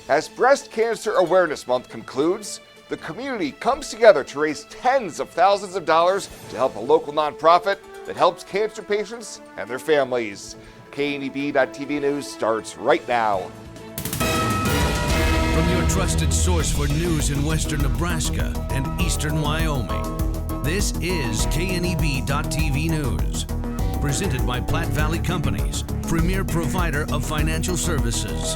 As Breast Cancer Awareness Month concludes, the community comes together to raise tens of thousands of dollars to help a local nonprofit that helps cancer patients and their families. KNEB.TV News starts right now. From your trusted source for news in western Nebraska and eastern Wyoming, this is KNEB.TV News. Presented by Platte Valley Companies, premier provider of financial services.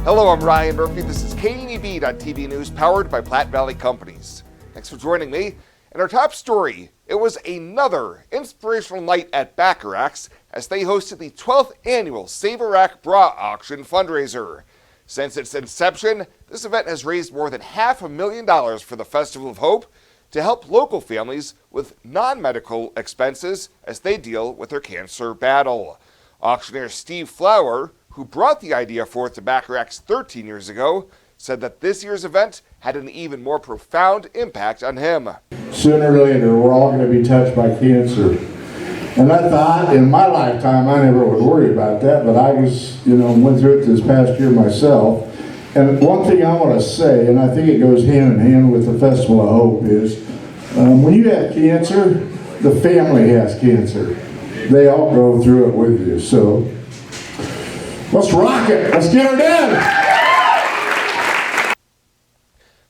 Hello, I'm Ryan Murphy. This is KNEB.TV News powered by Platte Valley Companies. Thanks for joining me. In our top story, it was another inspirational night at Bacharach's as they hosted the 12th annual Save Iraq Bra Auction fundraiser. Since its inception, this event has raised more than $500,000 for the Festival of Hope to help local families with non-medical expenses as they deal with their cancer battle. Auctioneer Steve Flower, who brought the idea forth to Bacharach's 13 years ago, said that this year's event had an even more profound impact on him. Sooner or later, we're all going to be touched by cancer. And I thought in my lifetime, I never would worry about that, but I was, went through it this past year myself. And one thing I want to say, and I think it goes hand in hand with the Festival of Hope, is when you have cancer, the family has cancer. They all go through it with you. So let's rock it. Let's get her done.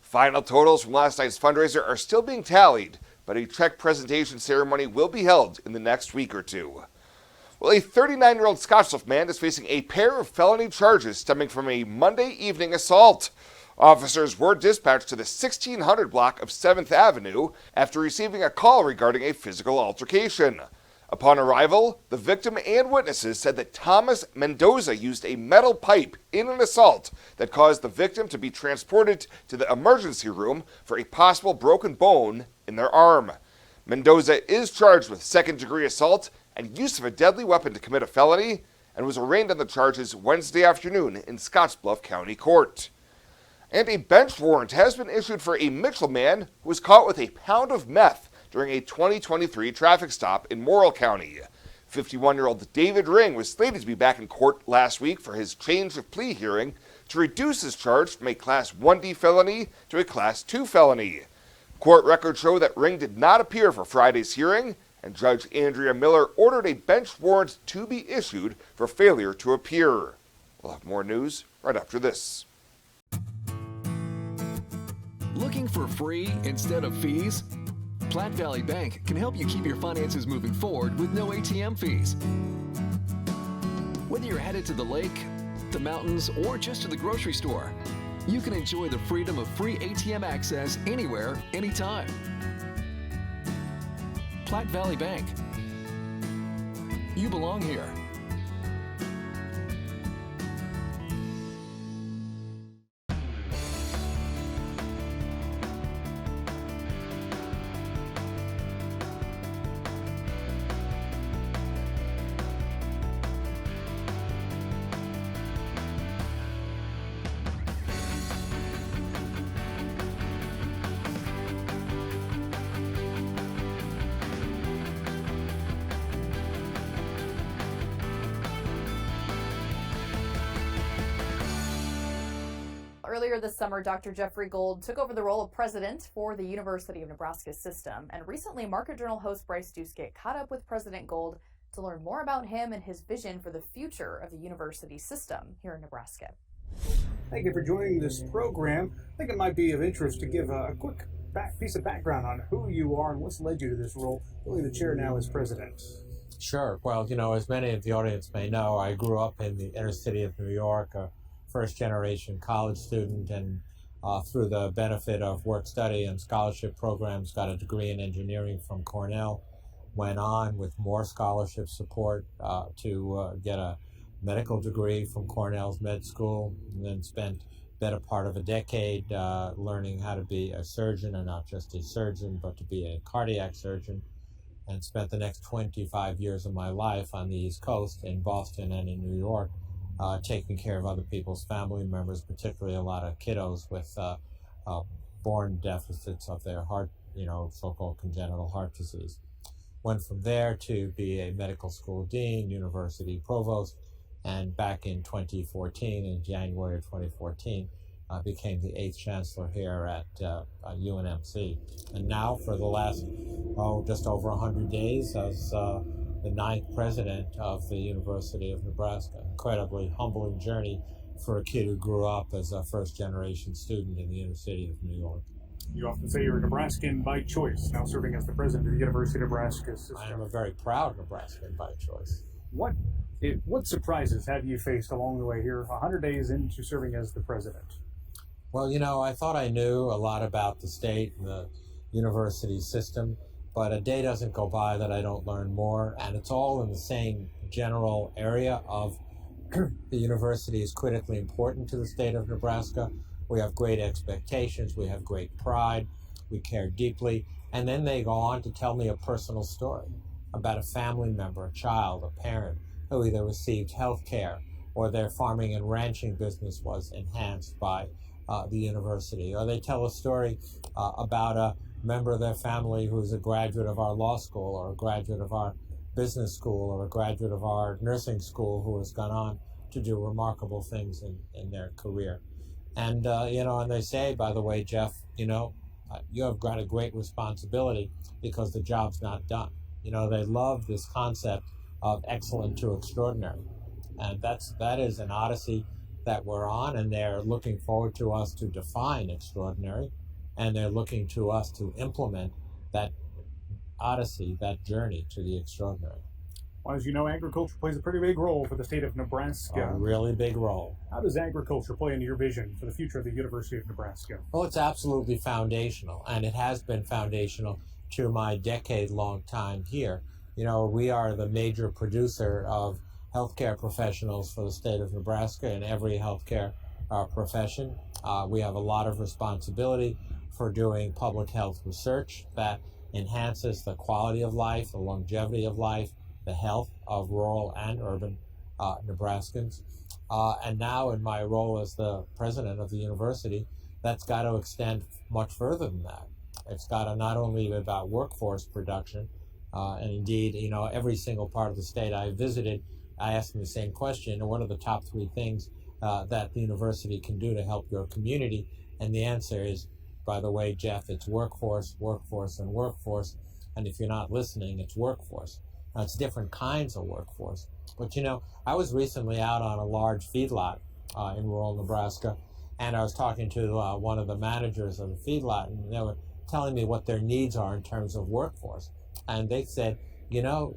Final totals from last night's fundraiser are still being tallied, but a check presentation ceremony will be held in the next week or two. Well, a 39-year-old Scottsbluff man is facing a pair of felony charges stemming from a Monday evening assault. Officers were dispatched to the 1600 block of 7th Avenue after receiving a call regarding a physical altercation. Upon arrival, the victim and witnesses said that Thomas Mendoza used a metal pipe in an assault that caused the victim to be transported to the emergency room for a possible broken bone in their arm. Mendoza is charged with second-degree assault and use of a deadly weapon to commit a felony and was arraigned on the charges Wednesday afternoon in Scottsbluff County Court. And a bench warrant has been issued for a Mitchell man who was caught with a pound of meth during a 2023 traffic stop in Morrill County. 51-year-old David Ring was slated to be back in court last week for his change of plea hearing to reduce his charge from a Class 1D felony to a Class 2 felony. Court records show that Ring did not appear for Friday's hearing, and Judge Andrea Miller ordered a bench warrant to be issued for failure to appear. We'll have more news right after this. Looking for free instead of fees? Platte Valley Bank can help you keep your finances moving forward with no ATM fees. Whether you're headed to the lake, the mountains, or just to the grocery store, you can enjoy the freedom of free ATM access anywhere, anytime. Platte Valley Bank. You belong here. Earlier this summer, Dr. Jeffrey Gold took over the role of president for the University of Nebraska system, and recently Market Journal host Bryce Duskett caught up with President Gold to learn more about him and his vision for the future of the university system here in Nebraska. Thank you for joining this program. I think it might be of interest to give a quick piece of background on who you are and what's led you to this role. Really, the chair now as president. Sure. Well, as many of the audience may know, I grew up in the inner city of New York, first-generation college student, and through the benefit of work-study and scholarship programs, got a degree in engineering from Cornell, went on with more scholarship support to get a medical degree from Cornell's med school, and then spent the better part of a decade learning how to be a surgeon, and not just a surgeon, but to be a cardiac surgeon, and spent the next 25 years of my life on the East Coast in Boston and in New York, taking care of other people's family members, particularly a lot of kiddos with born deficits of their heart, so-called congenital heart disease. Went from there to be a medical school dean, university provost, and back in 2014, in January of 2014, became the 8th chancellor here at UNMC. And now for the last, just over 100 days as the 9th president of the University of Nebraska. Incredibly humbling journey for a kid who grew up as a first-generation student in the inner city of New York. You often say you're a Nebraskan by choice, now serving as the president of the University of Nebraska system. I am a very proud Nebraskan by choice. What surprises have you faced along the way here, 100 days into serving as the president? Well, I thought I knew a lot about the state and the university system, but a day doesn't go by that I don't learn more, and it's all in the same general area of the university is critically important to the state of Nebraska. We have great expectations, we have great pride, we care deeply, and then they go on to tell me a personal story about a family member, a child, a parent, who either received health care or their farming and ranching business was enhanced by the university. Or they tell a story about a member of their family who's a graduate of our law school or a graduate of our business school or a graduate of our nursing school who has gone on to do remarkable things in their career. And, and they say, by the way, Jeff, you have got a great responsibility because the job's not done. They love this concept of excellent to extraordinary. And that is an odyssey that we're on, and they're looking forward to us to define extraordinary, and they're looking to us to implement that odyssey, that journey to the extraordinary. Well, as you know, agriculture plays a pretty big role for the state of Nebraska. A really big role. How does agriculture play into your vision for the future of the University of Nebraska? Well, it's absolutely foundational, and it has been foundational to my decade-long time here. We are the major producer of healthcare professionals for the state of Nebraska in every healthcare profession. We have a lot of responsibility for doing public health research that enhances the quality of life, the longevity of life, the health of rural and urban Nebraskans. And now in my role as the president of the university, that's got to extend much further than that. It's got to not only be about workforce production, and indeed, every single part of the state I visited, I asked them the same question: what are the top 3 things that the university can do to help your community? And the answer is, by the way, Jeff, it's workforce, workforce, and workforce. And if you're not listening, it's workforce. Now, it's different kinds of workforce. But I was recently out on a large feedlot in rural Nebraska, and I was talking to one of the managers of the feedlot, and they were telling me what their needs are in terms of workforce. And they said,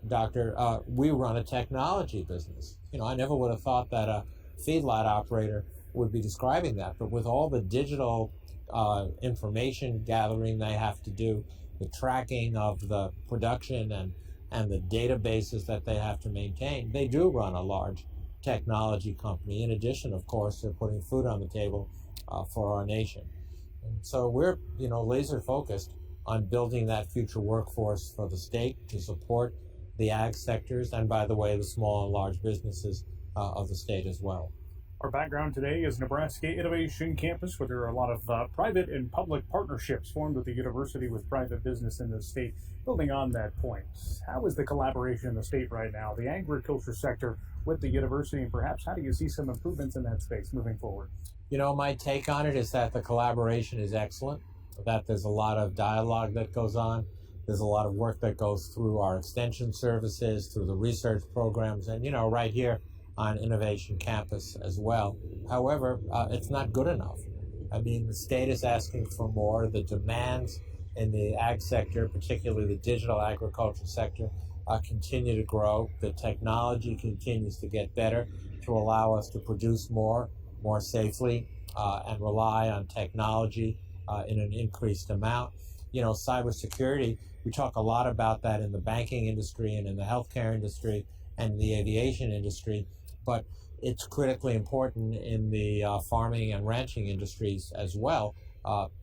Doctor, we run a technology business. I never would have thought that a feedlot operator would be describing that, but with all the digital information gathering they have to do, the tracking of the production and the databases that they have to maintain, they do run a large technology company, in addition, of course, to putting food on the table for our nation. And so we're, laser focused on building that future workforce for the state to support the ag sectors and, by the way, the small and large businesses of the state as well. Our background today is Nebraska Innovation Campus, where there are a lot of private and public partnerships formed with the university with private business in the state. Building on that point, how is the collaboration in the state right now, the agriculture sector with the university, and perhaps how do you see some improvements in that space moving forward? My take on it is that the collaboration is excellent, that there's a lot of dialogue that goes on. There's a lot of work that goes through our extension services, through the research programs, and, right here on Innovation Campus as well. However, it's not good enough. The state is asking for more. The demands in the ag sector, particularly the digital agriculture sector, continue to grow. The technology continues to get better to allow us to produce more safely, and rely on technology in an increased amount. Cybersecurity, we talk a lot about that in the banking industry and in the healthcare industry and the aviation industry, but it's critically important in the farming and ranching industries as well,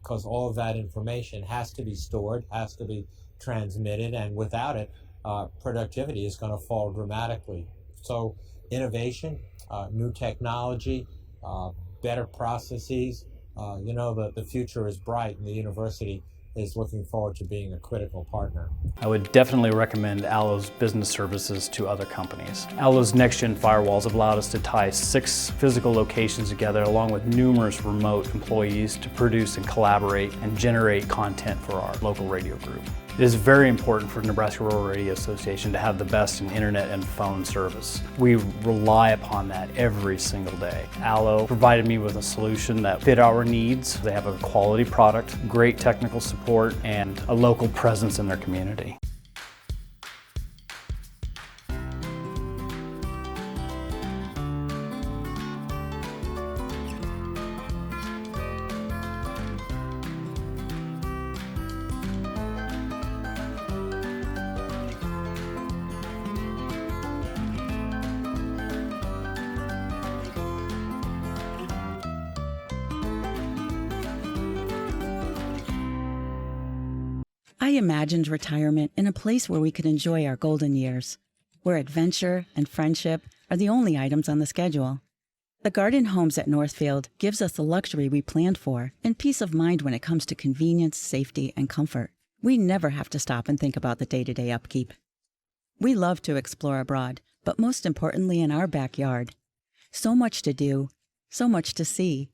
because all of that information has to be stored, has to be transmitted, and without it, productivity is going to fall dramatically. So innovation, new technology, better processes, the future is bright, and the university is looking forward to being a critical partner. I would definitely recommend Allo's business services to other companies. Allo's next-gen firewalls have allowed us to tie 6 physical locations together along with numerous remote employees to produce and collaborate and generate content for our local radio group. It is very important for Nebraska Rural Radio Association to have the best in internet and phone service. We rely upon that every single day. Allo provided me with a solution that fit our needs. They have a quality product, great technical support, and a local presence in their community. I imagined retirement in a place where we could enjoy our golden years, where adventure and friendship are the only items on the schedule. The Garden Homes at Northfield gives us the luxury we planned for and peace of mind when it comes to convenience, safety, and comfort. We never have to stop and think about the day-to-day upkeep. We love to explore abroad, but most importantly in our backyard. So much to do, so much to see.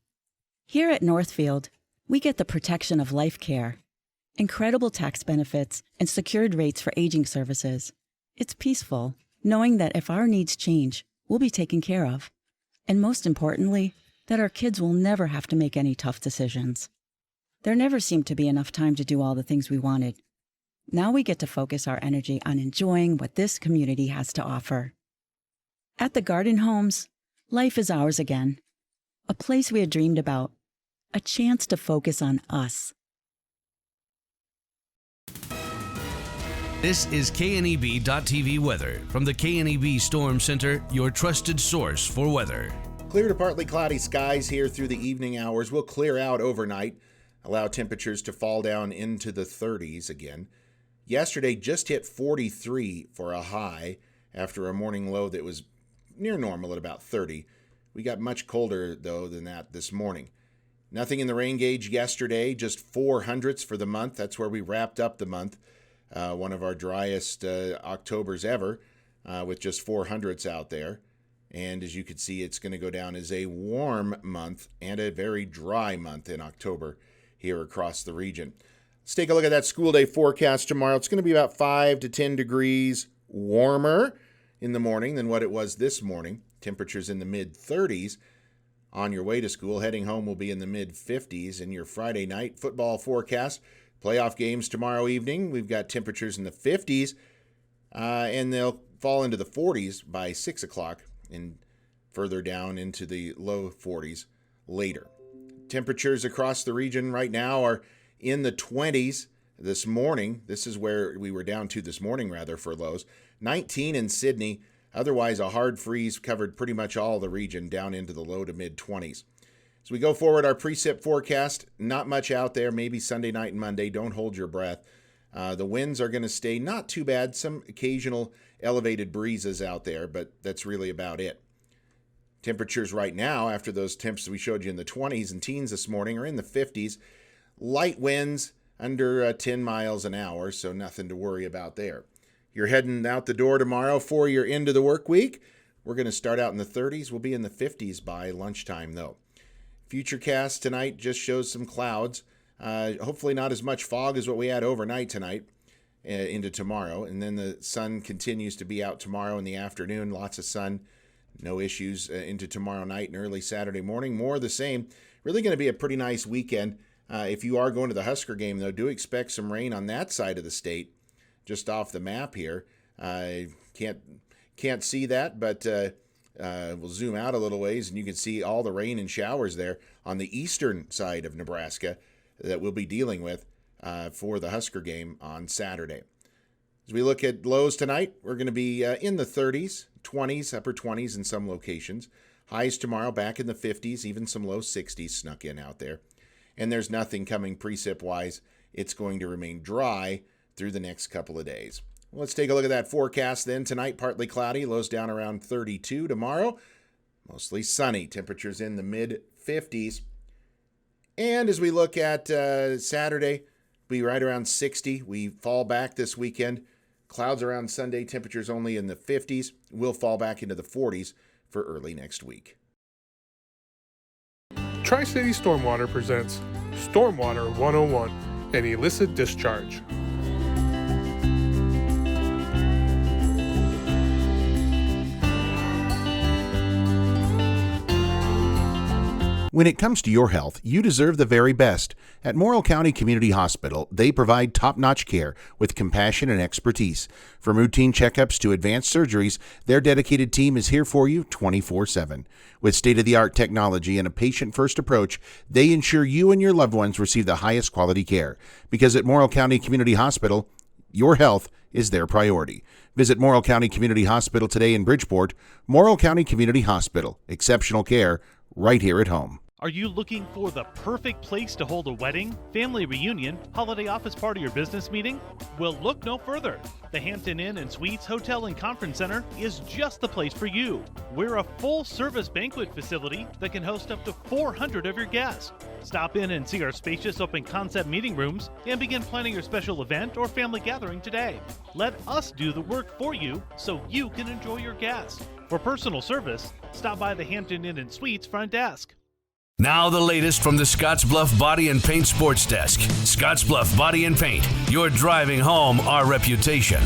Here at Northfield, we get the protection of life care, incredible tax benefits, and secured rates for aging services. It's peaceful, knowing that if our needs change, we'll be taken care of. And most importantly, that our kids will never have to make any tough decisions. There never seemed to be enough time to do all the things we wanted. Now we get to focus our energy on enjoying what this community has to offer. At the Garden Homes, life is ours again. A place we had dreamed about. A chance to focus on us. This is KNEB.TV weather from the KNEB Storm Center, your trusted source for weather. Clear to partly cloudy skies here through the evening hours. Will clear out overnight, allow temperatures to fall down into the 30s again. Yesterday just hit 43 for a high after a morning low that was near normal at about 30. We got much colder, though, than that this morning. Nothing in the rain gauge yesterday, just 4 hundredths for the month. That's where we wrapped up the month. One of our driest Octobers ever, with just 4 hundredths out there. And as you can see, it's going to go down as a warm month and a very dry month in October here across the region. Let's take a look at that school day forecast tomorrow. It's going to be about 5 to 10 degrees warmer in the morning than what it was this morning. Temperatures in the mid-30s. On your way to school, heading home will be in the mid-50s. And your Friday night football forecast, playoff games tomorrow evening. We've got temperatures in the 50s, and they'll fall into the 40s by 6 o'clock and further down into the low 40s later. Temperatures across the region right now are in the 20s this morning. This is where we were down to this morning, rather, for lows. 19 in Sydney. Otherwise, a hard freeze covered pretty much all the region down into the low to mid-20s. As we go forward, our precip forecast, not much out there, maybe Sunday night and Monday. Don't hold your breath. The winds are going to stay not too bad. Some occasional elevated breezes out there, but that's really about it. Temperatures right now, after those temps we showed you in the 20s and teens this morning, are in the 50s. Light winds under 10 miles an hour, so nothing to worry about there. You're heading out the door tomorrow for your end of the work week. We're going to start out in the 30s. We'll be in the 50s by lunchtime, though. Futurecast tonight just shows some clouds. Hopefully not as much fog as what we had overnight tonight into tomorrow. And then the sun continues to be out tomorrow in the afternoon. Lots of sun. No issues into tomorrow night and early Saturday morning. More of the same. Really going to be a pretty nice weekend. If you are going to the Husker game, though, do expect some rain on that side of the state. Just off the map here. Can't see that, but we'll zoom out a little ways, and you can see all the rain and showers there on the eastern side of Nebraska that we'll be dealing with for the Husker game on Saturday. As we look at lows tonight, we're going to be in the 30s, 20s, upper 20s in some locations. Highs tomorrow back in the 50s, even some low 60s snuck in out there. And there's nothing coming precip-wise. It's going to remain dry through the next couple of days. Let's take a look at that forecast then. Tonight, partly cloudy, lows down around 32. Tomorrow, mostly sunny. Temperatures in the mid-50s. And as we look at Saturday, be right around 60. We fall back this weekend. Clouds around Sunday, temperatures only in the 50s. We'll fall back into the 40s for early next week. Tri-City Stormwater presents Stormwater 101, an illicit discharge. When it comes to your health, you deserve the very best. At Morrill County Community Hospital, they provide top-notch care with compassion and expertise. From routine checkups to advanced surgeries, their dedicated team is here for you 24/7. With state-of-the-art technology and a patient-first approach, they ensure you and your loved ones receive the highest quality care. Because at Morrill County Community Hospital, your health is their priority. Visit Morrill County Community Hospital today in Bridgeport. Morrill County Community Hospital. Exceptional care right here at home. Are you looking for the perfect place to hold a wedding, family reunion, holiday office party, or business meeting? Well, look no further. The Hampton Inn and Suites Hotel and Conference Center is just the place for you. We're a full-service banquet facility that can host up to 400 of your guests. Stop in and see our spacious open-concept meeting rooms and begin planning your special event or family gathering today. Let us do the work for you so you can enjoy your guests. For personal service, stop by the Hampton Inn and Suites front desk. Now the latest from the Scottsbluff Body and Paint Sports Desk. Scottsbluff Body and Paint, you're driving home our reputation.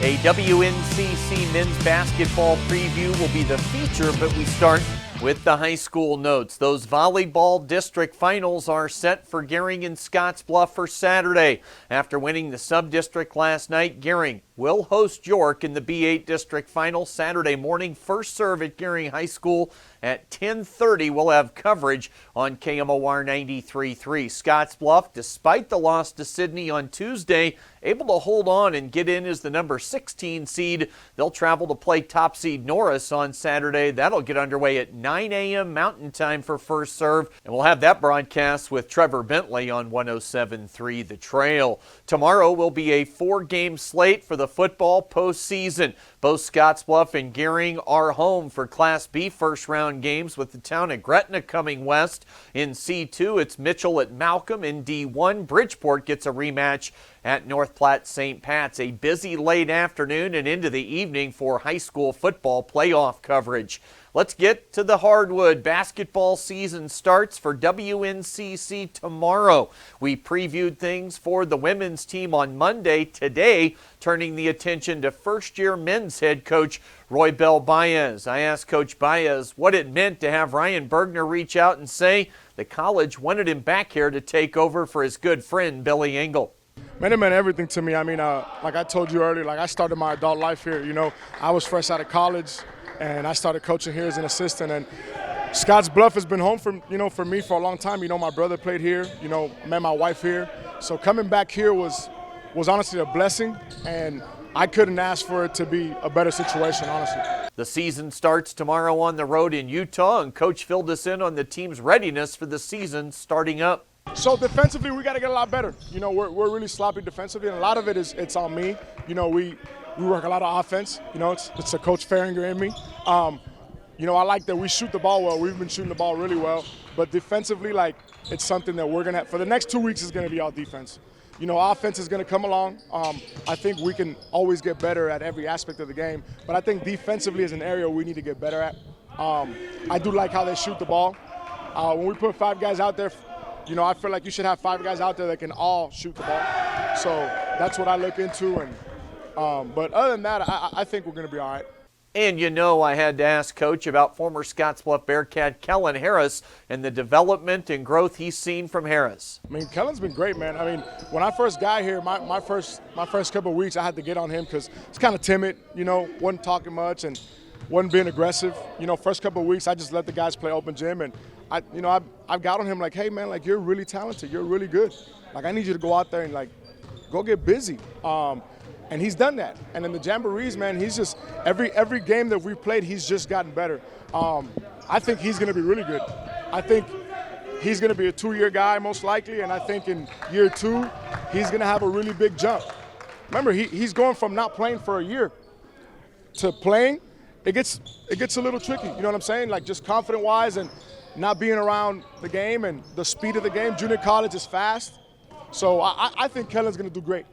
A WNCC men's basketball preview will be the feature, but we start with the high school notes. Those volleyball district finals are set for Gering and Scottsbluff for Saturday. After winning the sub-district last night, Gering will host York in the B8 district final Saturday morning. First serve at Gering High School at 10:30. We'll have coverage on KMOR 93.3. Scottsbluff, despite the loss to Sydney on Tuesday, able to hold on and get in as the number 16 seed. They'll travel to play top seed Norris on Saturday. That'll get underway at 9 a.m. Mountain Time for first serve. And we'll have that broadcast with Trevor Bentley on 107.3 The Trail. Tomorrow will be a 4-game slate for the football postseason. Both Scottsbluff and Gering are home for Class B first-round games, with the town of Gretna coming west. In C2, it's Mitchell at Malcolm. In D1, Bridgeport gets a rematch at North Platte St. Pat's. A busy late afternoon and into the evening for high school football playoff coverage. Let's get to the hardwood. Basketball season starts for WNCC tomorrow. We previewed things for the women's team on Monday. Today, turning the attention to first-year men's head coach Roy Bell Baez. I asked Coach Baez what it meant to have Ryan Bergner reach out and say the college wanted him back here to take over for his good friend Billy Engel. Man, it meant everything to me. I mean, like I told you earlier, like I started my adult life here. You know, I was fresh out of college, and I started coaching here as an assistant. And Scottsbluff has been home for me for a long time. You know, my brother played here. You know, met my wife here. So coming back here was honestly a blessing, and I couldn't ask for it to be a better situation, honestly. The season starts tomorrow on the road in Utah, and Coach filled us in on the team's readiness for the season starting up. So defensively, we got to get a lot better. You know, we're really sloppy defensively, and a lot of it it's on me. You know, we work a lot of offense. You know, it's a Coach Farringer in me. You know, I like that we shoot the ball well. We've been shooting the ball really well. But defensively, like, it's something that we're going to have. For the next 2 weeks is going to be all defense. You know, offense is going to come along. I think we can always get better at every aspect of the game. But I think defensively is an area we need to get better at. I do like how they shoot the ball. When we put 5 guys out there, you know, I feel like you should have 5 guys out there that can all shoot the ball. So that's what I look into. And but other than that, I think we're going to be all right. And you know, I had to ask Coach about former Scottsbluff Bearcat Kellen Harris and the development and growth he's seen from Harris. I mean, Kellen's been great, man. I mean, when I first got here, my first couple of weeks, I had to get on him because he's kind of timid, you know, wasn't talking much and wasn't being aggressive. You know, first couple of weeks, I just let the guys play open gym, and I've got on him like, hey, man, like, you're really talented, you're really good. Like, I need you to go out there and, like, go get busy. And he's done that. And in the Jamborees, man, he's just every game that we've played, he's just gotten better. I think he's going to be really good. I think he's going to be a 2-year guy most likely, and I think in year 2, he's going to have a really big jump. Remember, he's going from not playing for a year to playing it gets a little tricky. You know what I'm saying? Like just confident-wise and not being around the game and the speed of the game. Junior college is fast. So I think Kellen's going to do great.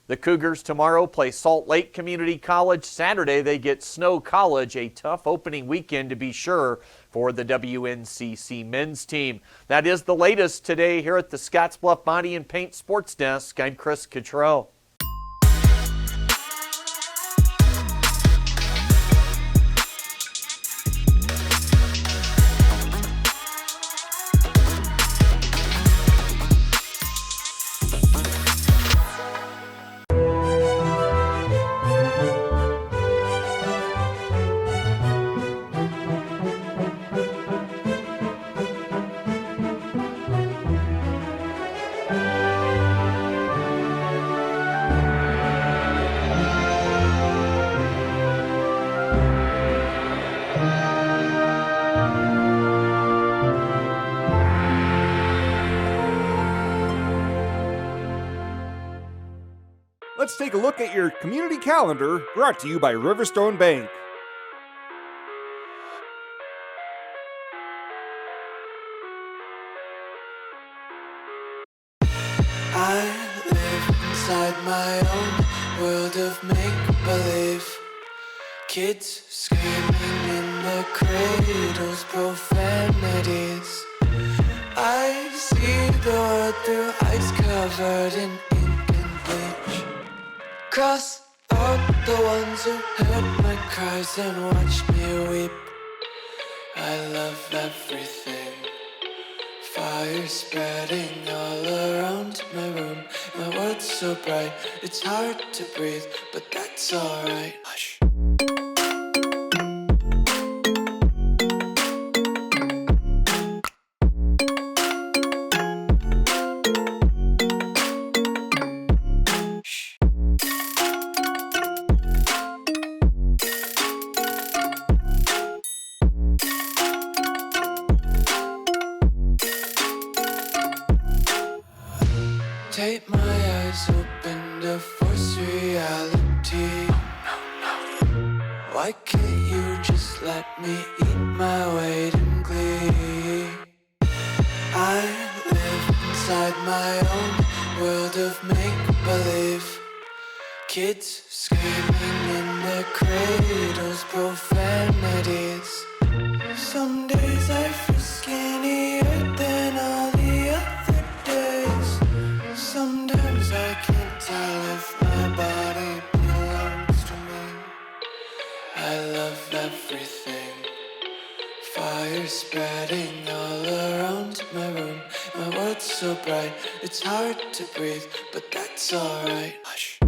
The Cougars tomorrow play Salt Lake Community College. Saturday they get Snow College, a tough opening weekend to be sure for the WNCC men's team. That is the latest today here at the Scottsbluff Body and Paint Sports Desk. I'm Chris Cottrell. Let's take a look at your community calendar, brought to you by Riverstone Bank. I live inside my own world of make-believe. Kids screaming in the cradles, profanities. I see the world through ice covered in ink and bleach. Cross out the ones who heard my cries and watched me weep. I love everything. Fire spreading all around my room. My world's so bright, it's hard to breathe, but that's alright. Hush. Take my eyes open to force reality. Why can't you just let me eat my weight in glee? I live inside my own world of make-believe. Kids screaming in their cradles, profanities. Some days I feel skinnier than all the other days. Sometimes I can't tell if my body belongs to me. I love everything. Fire spreading all around my room. My world's so bright, it's hard to breathe, but that's alright. Hush.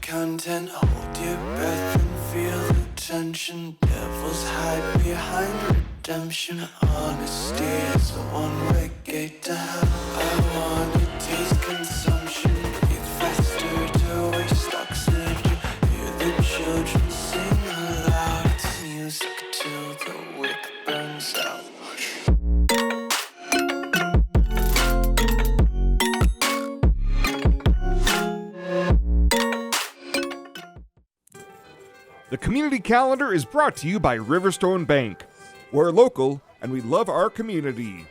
Content, hold your breath and feel the tension. Devils hide behind redemption. Honesty is a one-way gate to hell. I wanna taste consumption. Breathe faster to waste oxygen. Hear the children sing aloud. It's music till the wick burns out. The community calendar is brought to you by Riverstone Bank. We're local and we love our community.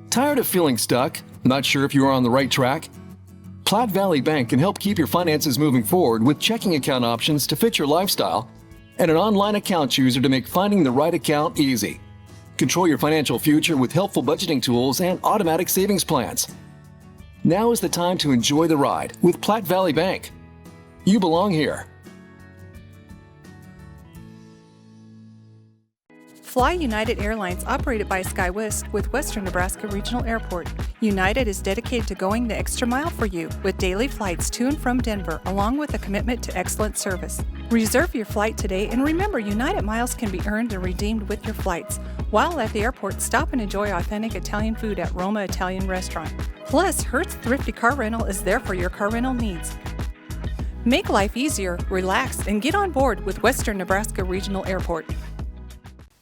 Tired of feeling stuck? Not sure if you are on the right track? Platte Valley Bank can help keep your finances moving forward with checking account options to fit your lifestyle and an online account chooser to make finding the right account easy. Control your financial future with helpful budgeting tools and automatic savings plans. Now is the time to enjoy the ride with Platte Valley Bank. You belong here. Fly United Airlines, operated by SkyWest with Western Nebraska Regional Airport. United is dedicated to going the extra mile for you with daily flights to and from Denver, along with a commitment to excellent service. Reserve your flight today, and remember, United miles can be earned and redeemed with your flights. While at the airport, stop and enjoy authentic Italian food at Roma Italian Restaurant. Plus, Hertz Thrifty Car Rental is there for your car rental needs. Make life easier, relax, and get on board with Western Nebraska Regional Airport.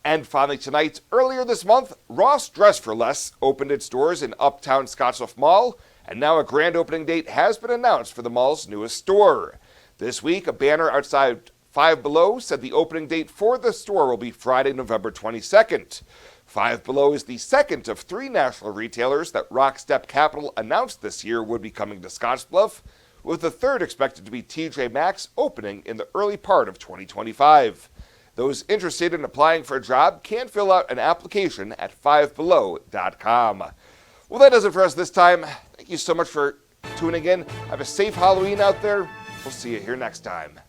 And finally tonight, earlier this month, Ross Dress for Less opened its doors in Uptown Scottsbluff Mall, and now a grand opening date has been announced for the mall's newest store. This week, a banner outside Five Below said the opening date for the store will be Friday, November 22nd. Five Below is the second of 3 national retailers that Rockstep Capital announced this year would be coming to Scottsbluff, with the third expected to be TJ Maxx opening in the early part of 2025. Those interested in applying for a job can fill out an application at fivebelow.com. Well, that does it for us this time. Thank you so much for tuning in. Have a safe Halloween out there. We'll see you here next time.